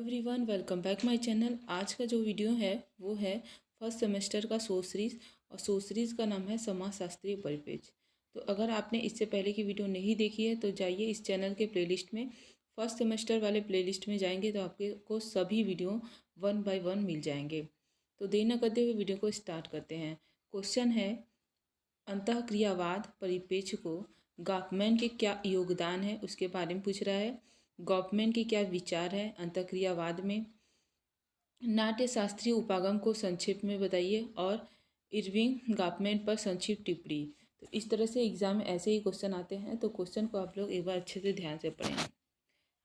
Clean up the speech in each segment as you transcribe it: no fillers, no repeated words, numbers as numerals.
Everyone, welcome back my channel. आज का जो वीडियो है वो है फर्स्ट सेमेस्टर का शॉर्ट सीरीज़ और शॉर्ट सीरीज़ का नाम है समाजशास्त्रीय परिपेक्ष। तो अगर आपने इससे पहले की वीडियो नहीं देखी है तो जाइए इस चैनल के प्लेलिस्ट में, फर्स्ट सेमेस्टर वाले प्लेलिस्ट में जाएंगे तो आपको सभी वीडियो वन बाय वन मिल जाएंगे। तो देर न करते हुए वीडियो को स्टार्ट करते हैं। क्वेश्चन है, अंतःक्रियावाद परिपेक्ष को गॉफमैन के क्या योगदान है उसके बारे में पूछ रहा है। गॉफमैन के क्या विचार है अंतःक्रियावाद में। नाट्य शास्त्रीय उपागम को संक्षेप में बताइए और इरविंग गॉफमैन पर संक्षिप्त टिप्पणी। तो इस तरह से एग्जाम में ऐसे ही क्वेश्चन आते हैं, तो क्वेश्चन को आप लोग एक बार अच्छे से ध्यान से पढ़ें।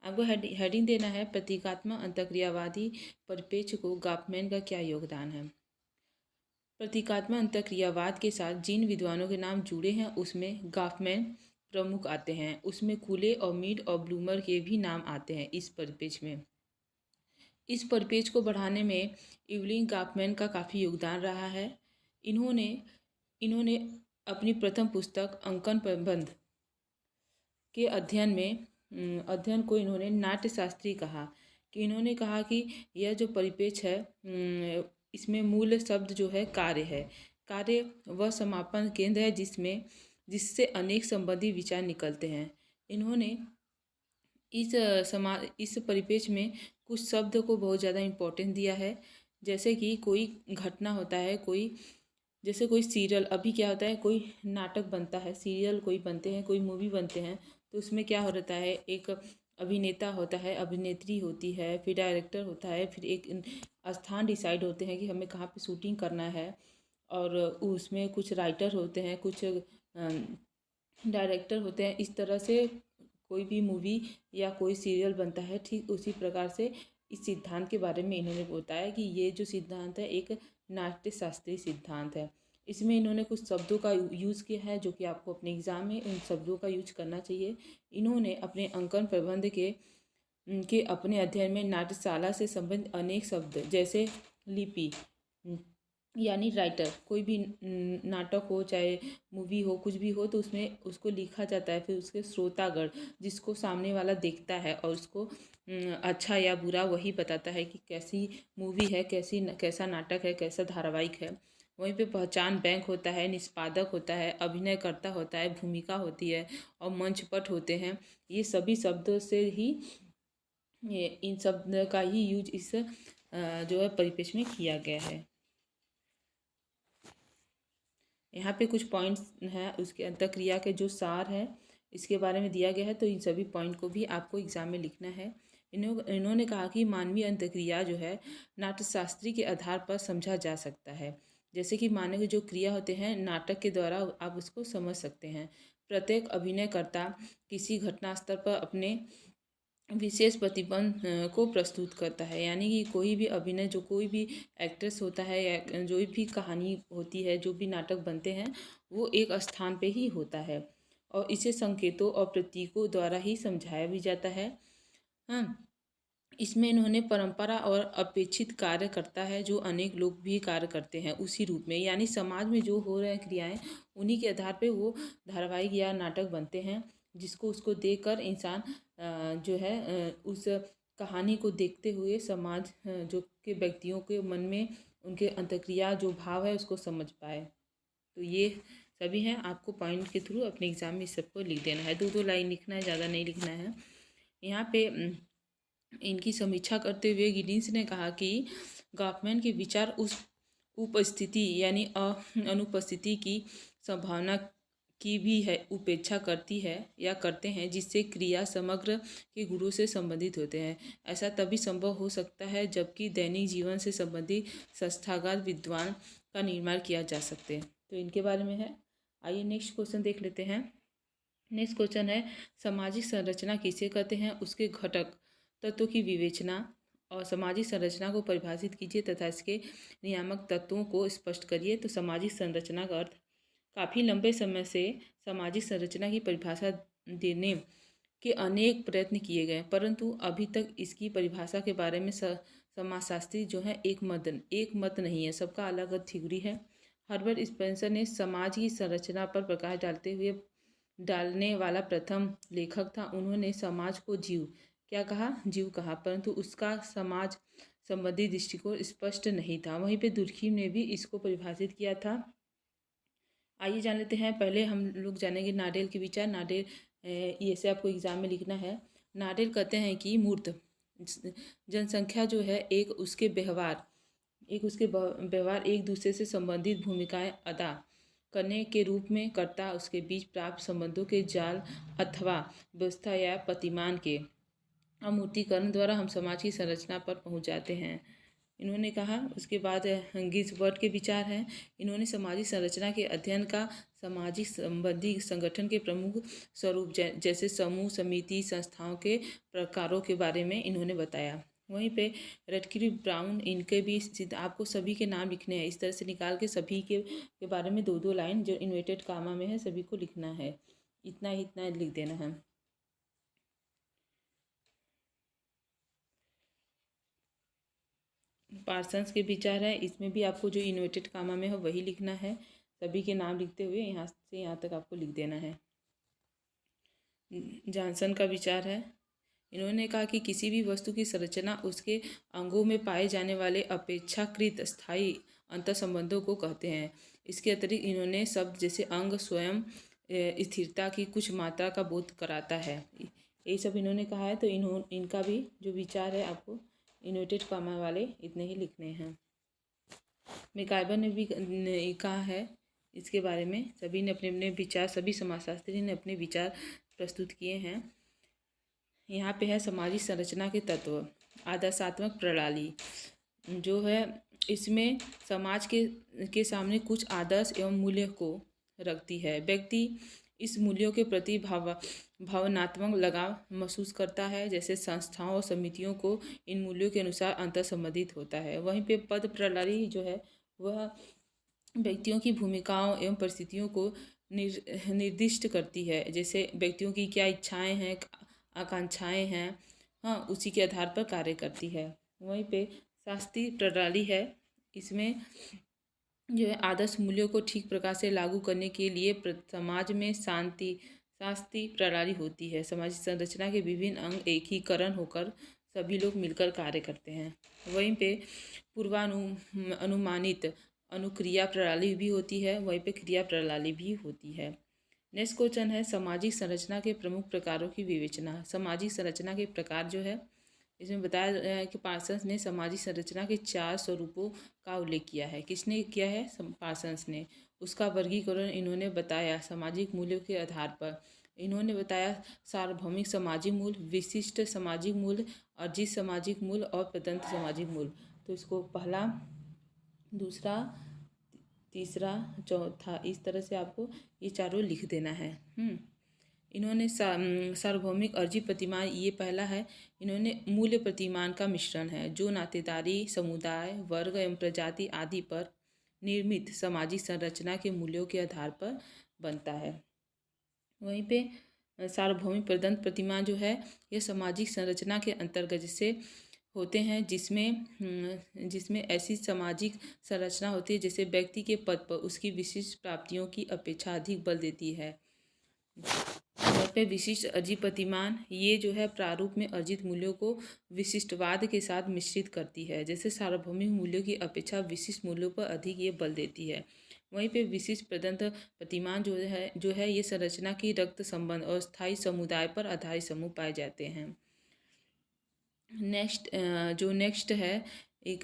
आपको हेडिंग देना है, प्रतीकात्मक अंतःक्रियावादी परिप्रेक्ष्य को गॉफमैन का क्या योगदान है। प्रतीकात्मक अंतःक्रियावाद के साथ जिन विद्वानों के नाम जुड़े हैं उसमें गॉफमैन प्रमुख आते हैं। उसमें कूले और मीड और ब्लूमर के भी नाम आते हैं इस परिपेक्ष में। इस परिपेक्ष को बढ़ाने में इवलिन गॉफमैन का काफ़ी योगदान रहा है। इन्होंने अपनी प्रथम पुस्तक अंकन प्रबंध के अध्ययन को इन्होंने नाट्यशास्त्री कहा। कि इन्होंने कहा कि यह जो परिपेक्ष है इसमें मूल शब्द जो है कार्य है। कार्य वह समापन केंद्र है जिससे अनेक संबंधी विचार निकलते हैं। इन्होंने इस परिपेक्ष में कुछ शब्द को बहुत ज़्यादा इम्पोर्टेंस दिया है। जैसे कि कोई घटना होता है, जैसे कोई सीरियल, अभी क्या होता है, कोई नाटक बनता है, सीरियल कोई बनते हैं, कोई मूवी बनते हैं, तो उसमें क्या हो रहता है, एक अभिनेता होता है, अभिनेत्री होती है, फिर डायरेक्टर होता है, फिर एक स्थान डिसाइड होते हैं कि हमें कहाँ पे शूटिंग करना है, और उसमें कुछ राइटर होते हैं, कुछ डायरेक्टर होते हैं। इस तरह से कोई भी मूवी या कोई सीरियल बनता है। ठीक उसी प्रकार से इस सिद्धांत के बारे में इन्होंने बताया कि ये जो सिद्धांत है एक नाट्य शास्त्रीय सिद्धांत है। इसमें इन्होंने कुछ शब्दों का यूज़ किया है जो कि आपको अपने एग्ज़ाम में इन शब्दों का यूज करना चाहिए। इन्होंने अपने अंकन प्रबंध के अपने अध्ययन में नाट्यशाला से संबंधित अनेक शब्द, जैसे लिपि यानी राइटर, कोई भी नाटक हो चाहे मूवी हो, कुछ भी हो, तो उसमें उसको लिखा जाता है। फिर उसके श्रोतागण, जिसको सामने वाला देखता है और उसको अच्छा या बुरा वही बताता है कि कैसी मूवी है, कैसा नाटक है, कैसा धारावाहिक है। वहीं पे पहचान बैंक होता है, निष्पादक होता है, अभिनयकर्ता होता है, भूमिका होती है और मंचपट होते हैं। ये सभी शब्दों से ही इन शब्द का ही यूज इस जो है परिपेक्ष में किया गया है। यहाँ पे कुछ पॉइंट्स हैं, उसके अंतःक्रिया के जो सार है इसके बारे में दिया गया है। तो इन सभी पॉइंट को भी आपको एग्जाम में लिखना है। इन्होंने कहा कि मानवीय अंतःक्रिया जो है नाट्यशास्त्री के आधार पर समझा जा सकता है। जैसे कि मानव जो क्रिया होते हैं नाटक के द्वारा आप उसको समझ सकते हैं। प्रत्येक अभिनयकर्ता किसी घटनास्थल पर अपने विशेष प्रतिबंध को प्रस्तुत करता है। यानी कि कोई भी अभिनय, जो कोई भी एक्ट्रेस होता है या जो भी कहानी होती है, जो भी नाटक बनते हैं, वो एक स्थान पे ही होता है और इसे संकेतों और प्रतीकों द्वारा ही समझाया भी जाता है। हाँ, इसमें इन्होंने परंपरा और अपेक्षित कार्य करता है जो अनेक लोग भी कार्य करते हैं उसी रूप में। यानी समाज में जो हो रहे क्रियाएं उन्हीं के आधार पे वो धारावाहिक या नाटक बनते हैं, जिसको उसको देखकर इंसान जो है उस कहानी को देखते हुए समाज जो के व्यक्तियों के मन में उनके अंतःक्रिया जो भाव है उसको समझ पाए। तो ये सभी हैं, आपको पॉइंट के थ्रू अपने एग्जाम में इस सबको लिख देना है। 2-2 लाइन लिखना है, ज़्यादा नहीं लिखना है। यहाँ पे इनकी समीक्षा करते हुए गिडिंस ने कहा कि गॉफमैन के विचार उस उपस्थिति यानी अनुपस्थिति की संभावना की भी है उपेक्षा करती है या करते हैं, जिससे क्रिया समग्र के गुणों से संबंधित होते हैं। ऐसा तभी संभव हो सकता है जबकि दैनिक जीवन से संबंधित संस्थागत विद्वान का निर्माण किया जा सकते। तो इनके बारे में है। आइए नेक्स्ट क्वेश्चन देख लेते हैं। नेक्स्ट क्वेश्चन है, सामाजिक संरचना किसे कहते हैं, उसके घटक तत्वों की विवेचना और सामाजिक संरचना को परिभाषित कीजिए तथा इसके नियामक तत्वों को स्पष्ट करिए। तो सामाजिक संरचना का अर्थ, काफ़ी लंबे समय से सामाजिक संरचना की परिभाषा देने के अनेक प्रयत्न किए गए, परंतु अभी तक इसकी परिभाषा के बारे में समाजशास्त्री जो है एक मत नहीं है, सबका अलग अलग थ्योरी है। हर्बर्ट स्पेंसर ने समाज की संरचना पर प्रकाश डालने वाला प्रथम लेखक था। उन्होंने समाज को जीव क्या कहा, जीव कहा, परंतु उसका समाज संबंधी दृष्टिकोण स्पष्ट नहीं था। वहीं पे दुर्खिम ने भी इसको परिभाषित किया था। आइए जान लेते हैं। पहले हम लोग जानेंगे नाडेल के विचार। नाडेल ये से आपको एग्जाम में लिखना है। नाडेल कहते हैं कि मूर्त जनसंख्या जो है एक उसके व्यवहार एक दूसरे से संबंधित भूमिकाएं अदा करने के रूप में कर्ता उसके बीच प्राप्त संबंधों के जाल अथवा व्यवस्था या प्रतिमान के अमूर्तीकरण द्वारा हम समाज की संरचना पर पहुंच जाते हैं। इन्होंने कहा। उसके बाद गिब्सबर्ग के विचार हैं। इन्होंने सामाजिक संरचना के अध्ययन का सामाजिक संबंधी संगठन के प्रमुख स्वरूप जैसे समूह, समिति, संस्थाओं के प्रकारों के बारे में इन्होंने बताया। वहीं पे रेडक्लिफ, ब्राउन, इनके भी आपको सभी के नाम लिखने हैं। इस तरह से निकाल के सभी के बारे में 2-2 लाइन जो इन्वर्टेड कामा में है सभी को लिखना है। इतना लिख देना है। पार्सन्स के विचार है। इसमें भी आपको जो इन्वर्टेड कामा में है वही लिखना है। सभी के नाम लिखते हुए यहाँ से यहाँ तक आपको लिख देना है। जॉनसन का विचार है। इन्होंने कहा कि किसी भी वस्तु की संरचना उसके अंगों में पाए जाने वाले अपेक्षाकृत स्थायी अंतर्संबंधों को कहते हैं। इसके अतिरिक्त इन्होंने शब्द जैसे अंग स्वयं स्थिरता की कुछ मात्रा का बोध कराता है। ये सब इन्होंने कहा है। तो इनका भी जो विचार है आपको इन्वर्टेड कामा वाले इतने ही लिखने हैं। मैकइवर ने भी कहा है इसके बारे में। सभी ने अपने अपने विचार, सभी समाजशास्त्री ने अपने विचार प्रस्तुत किए हैं। यहाँ पे है सामाजिक संरचना के तत्व। आदर्शात्मक प्रणाली जो है इसमें समाज के सामने कुछ आदर्श एवं मूल्य को रखती है। व्यक्ति इस मूल्यों के प्रति भावनात्मक लगाव महसूस करता है। जैसे संस्थाओं और समितियों को इन मूल्यों के अनुसार अंतर संबंधित होता है। वहीं पे पद प्रणाली जो है वह व्यक्तियों की भूमिकाओं एवं परिस्थितियों को निर्दिष्ट करती है। जैसे व्यक्तियों की क्या इच्छाएं हैं, आकांक्षाएं हैं, हाँ, उसी के आधार पर कार्य करती है। वहीं पे शास्त्रीय प्रणाली है। इसमें जो है आदर्श मूल्यों को ठीक प्रकार से लागू करने के लिए समाज में शास्त्रीय प्रणाली होती है। सामाजिक संरचना के विभिन्न अंग एकीकरण होकर सभी लोग मिलकर कार्य करते हैं। वहीं पे पूर्वानुमानित अनुक्रिया प्रणाली भी होती है। वहीं पे क्रिया प्रणाली भी होती है। नेक्स्ट क्वेश्चन है सामाजिक संरचना के प्रमुख प्रकारों की विवेचना। सामाजिक संरचना के प्रकार जो है इसमें बताया गया है कि पार्सन्स ने सामाजिक संरचना के 4 स्वरूपों का उल्लेख किया है। किसने किया है? पार्सन्स ने। उसका वर्गीकरण इन्होंने बताया सामाजिक मूल्यों के आधार पर। इन्होंने बताया सार्वभौमिक सामाजिक मूल्य, विशिष्ट सामाजिक मूल्य, अर्जित सामाजिक मूल्य और प्रदत्त सामाजिक मूल्य। तो इसको पहला, दूसरा, तीसरा, चौथा, इस तरह से आपको ये चारों लिख देना है। इन्होंने सार्वभौमिक अर्जित प्रतिमान, ये पहला है। इन्होंने मूल्य प्रतिमान का मिश्रण है जो नातेदारी, समुदाय, वर्ग एवं प्रजाति आदि पर निर्मित सामाजिक संरचना के मूल्यों के आधार पर बनता है। वहीं पे सार्वभौमिक प्रदत्त प्रतिमान जो है यह सामाजिक संरचना के अंतर्गत जैसे होते हैं जिसमें ऐसी सामाजिक संरचना होती है जैसे व्यक्ति के पद पर उसकी विशिष्ट प्राप्तियों की अपेक्षा अधिक बल देती है। यहाँ पे विशिष्ट अर्जित प्रतिमान ये जो है प्रारूप में अर्जित मूल्यों को विशिष्टवाद के साथ मिश्रित करती है। जैसे सार्वभौमिक मूल्यों की अपेक्षा विशिष्ट मूल्यों पर अधिक ये बल देती है। वहीं पे विशिष्ट प्रदत्त प्रतिमान जो है ये संरचना की रक्त संबंध और स्थायी समुदाय पर आधारित समूह पाए जाते हैं। नेक्स्ट है एक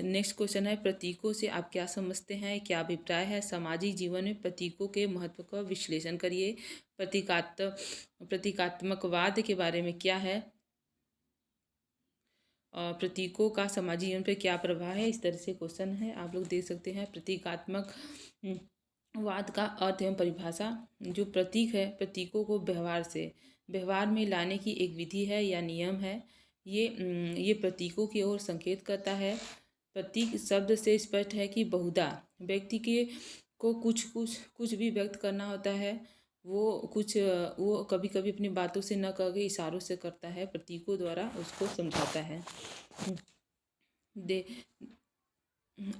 नेक्स्ट क्वेश्चन है प्रतीकों से आप क्या समझते हैं, क्या अभिप्राय है? सामाजिक जीवन में प्रतीकों के महत्व का विश्लेषण करिए। प्रतीकात्मकवाद के बारे में क्या है? प्रतीकों का सामाजिक जीवन पर क्या प्रभाव है? इस तरह से क्वेश्चन है, आप लोग देख सकते हैं। प्रतीकात्मक वाद का अर्थ एवं परिभाषा। जो प्रतीक है प्रतीकों को व्यवहार में लाने की एक विधि है या नियम है। ये प्रतीकों की ओर संकेत करता है। प्रतीक शब्द से स्पष्ट है कि बहुधा व्यक्ति को कुछ भी व्यक्त करना होता है। वो कभी कभी अपनी बातों से न कह के इशारों से करता है, प्रतीकों द्वारा उसको समझाता है।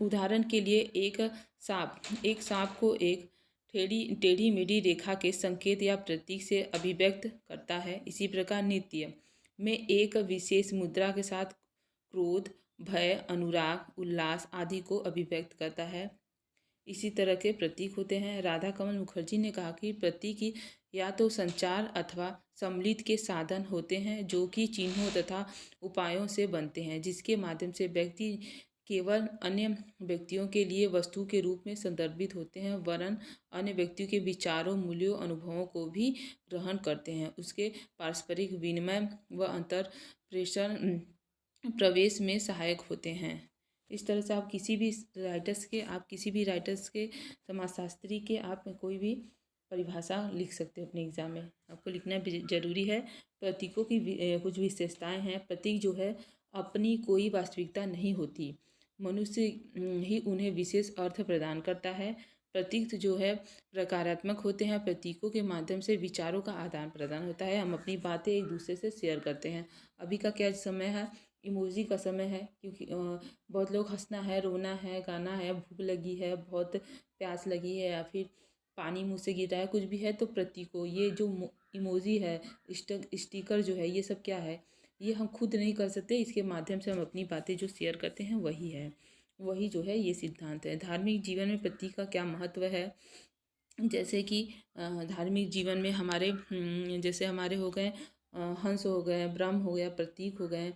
उदाहरण के लिए एक सांप को एक टेढ़ी मेढ़ी रेखा के संकेत या प्रतीक से अभिव्यक्त करता है। इसी प्रकार नृत्य में एक विशेष मुद्रा के साथ क्रोध, भय, अनुराग, उल्लास आदि को अभिव्यक्त करता है। इसी तरह के प्रतीक होते हैं। राधा कमल मुखर्जी ने कहा कि प्रतीक या तो संचार अथवा सम्मिलित के साधन होते हैं जो कि चिन्हों तथा उपायों से बनते हैं, जिसके माध्यम से व्यक्ति केवल अन्य व्यक्तियों के लिए वस्तु के रूप में संदर्भित होते हैं, वरन अन्य व्यक्तियों के विचारों, मूल्यों, अनुभवों को भी ग्रहण करते हैं। उसके पारस्परिक विनिमय व अंतर प्रेषण प्रवेश में सहायक होते हैं। इस तरह से आप किसी भी राइटर्स के समाजशास्त्री के आप कोई भी परिभाषा लिख सकते हो अपने एग्जाम में। आपको लिखना भी जरूरी है। प्रतीकों की कुछ विशेषताएं हैं। प्रतीक जो है अपनी कोई वास्तविकता नहीं होती, मनुष्य ही उन्हें विशेष अर्थ प्रदान करता है। प्रतीक जो है प्रकारात्मक होते हैं। प्रतीकों के माध्यम से विचारों का आदान प्रदान होता है। हम अपनी बातें एक दूसरे से शेयर करते हैं। अभी का क्या समय है, इमोजी का समय है, क्योंकि बहुत लोग हंसना है, रोना है, गाना है, भूख लगी है, बहुत प्यास लगी है, या फिर पानी मुंह से गिर रहा है, कुछ भी है तो प्रतीकों, ये जो इमोजी है, स्टिकर जो है, ये सब क्या है, ये हम खुद नहीं कर सकते। इसके माध्यम से हम अपनी बातें जो शेयर करते हैं वही है, वही जो है ये सिद्धांत है। धार्मिक जीवन में प्रतीक का क्या महत्व है, जैसे कि धार्मिक जीवन में हमारे जैसे हमारे हो गए हंस हो गए, ब्रह्म हो गया, प्रतीक हो गए,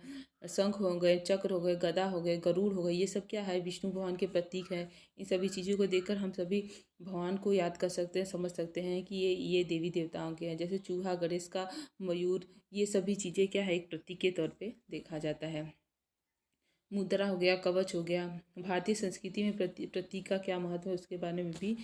शंख हो गए, चक्र हो गए, गदा हो गए, गरुड़ हो गए, ये सब क्या है, विष्णु भगवान के प्रतीक है। इन सभी चीज़ों को देखकर हम सभी भगवान को याद कर सकते हैं, समझ सकते हैं कि ये देवी देवताओं के हैं। जैसे चूहा, गणेश का मयूर, ये सभी चीज़ें क्या है, एक प्रतीक के तौर पे देखा जाता है। मुद्रा हो गया, कवच हो गया। भारतीय संस्कृति में प्रतीक का क्या महत्व है उसके बारे में भी